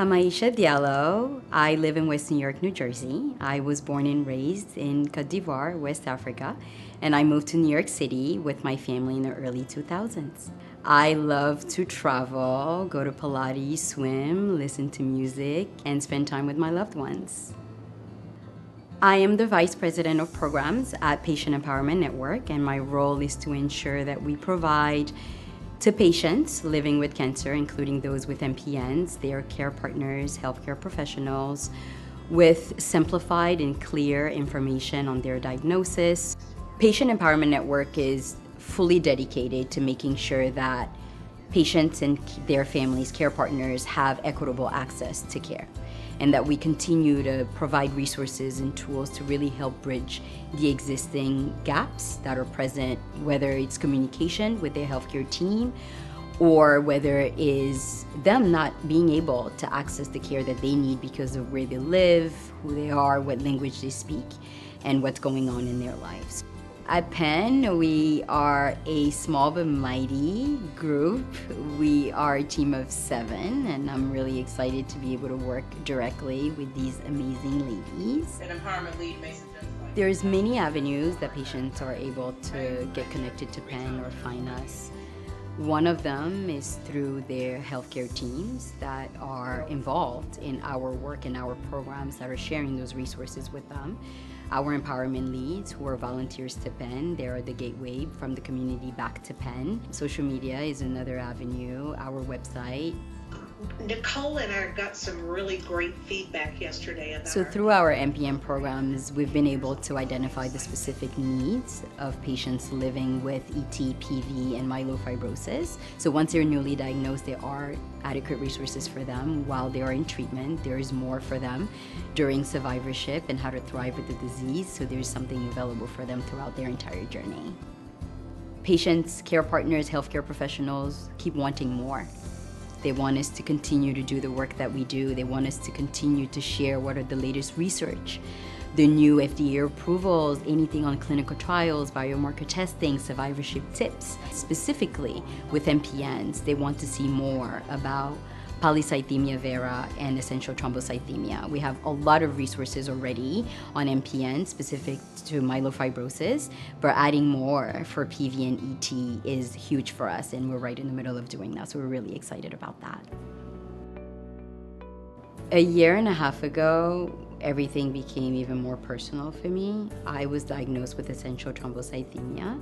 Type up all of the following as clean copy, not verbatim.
I'm Aïcha Diallo. I live in West New York, New Jersey. I was born and raised in Côte d'Ivoire, West Africa, and I moved to New York City with my family in the early 2000s. I love to travel, go to Pilates, swim, listen to music, and spend time with my loved ones. I am the Vice President of Programs at Patient Empowerment Network, and my role is to ensure that we provide to patients living with cancer, including those with MPNs, their care partners, healthcare professionals, with simplified and clear information on their diagnosis. Patient Empowerment Network is fully dedicated to making sure that patients and their families, care partners, have equitable access to care, and that we continue to provide resources and tools to really help bridge the existing gaps that are present, whether it's communication with their healthcare team or whether it is them not being able to access the care that they need because of where they live, who they are, what language they speak, and what's going on in their lives. At Penn, we are a small but mighty group. We are a team of 7, and I'm really excited to be able to work directly with these amazing ladies. An empowerment lead may suggest like There's many avenues that patients are able to get connected to Penn or find us. One of them is through their healthcare teams that are involved in our work and our programs that are sharing those resources with them. Our empowerment leads who are volunteers to Penn, they are the gateway from the community back to Penn. Social media is another avenue, our website. Nicole and I got some really great feedback yesterday about So through our MPN programs, we've been able to identify the specific needs of patients living with ET, PV, and myelofibrosis. So once they're newly diagnosed, there are adequate resources for them. While they are in treatment, there is more for them during survivorship and how to thrive with the disease. So there's something available for them throughout their entire journey. Patients, care partners, healthcare professionals keep wanting more. They want us to continue to do the work that we do. They want us to continue to share what are the latest research, the new FDA approvals, anything on clinical trials, biomarker testing, survivorship tips. Specifically with MPNs, they want to see more about polycythemia vera and essential thrombocythemia. We have a lot of resources already on MPN specific to myelofibrosis, but adding more for PV and ET is huge for us, and we're right in the middle of doing that, so we're really excited about that. A year and a half ago, everything became even more personal for me. I was diagnosed with essential thrombocythemia.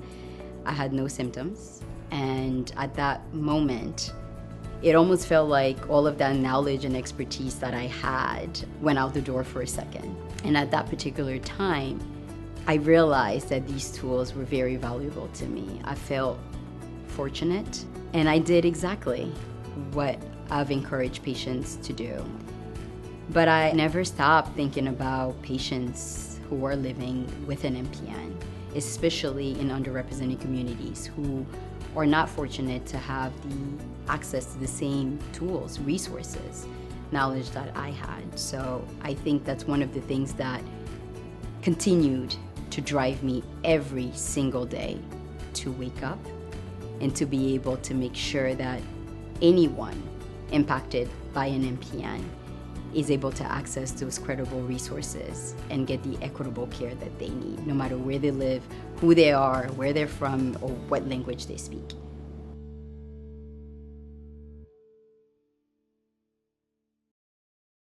I had no symptoms, and at that moment, it almost felt like all of that knowledge and expertise that I had went out the door for a second. And at that particular time, I realized that these tools were very valuable to me. I felt fortunate, and I did exactly what I've encouraged patients to do. But I never stopped thinking about patients who are living with an MPN, especially in underrepresented communities who are not fortunate to have the access to the same tools, resources, knowledge that I had. So I think that's one of the things that continued to drive me every single day to wake up and to be able to make sure that anyone impacted by an MPN is able to access those credible resources and get the equitable care that they need, no matter where they live, who they are, where they're from, or what language they speak.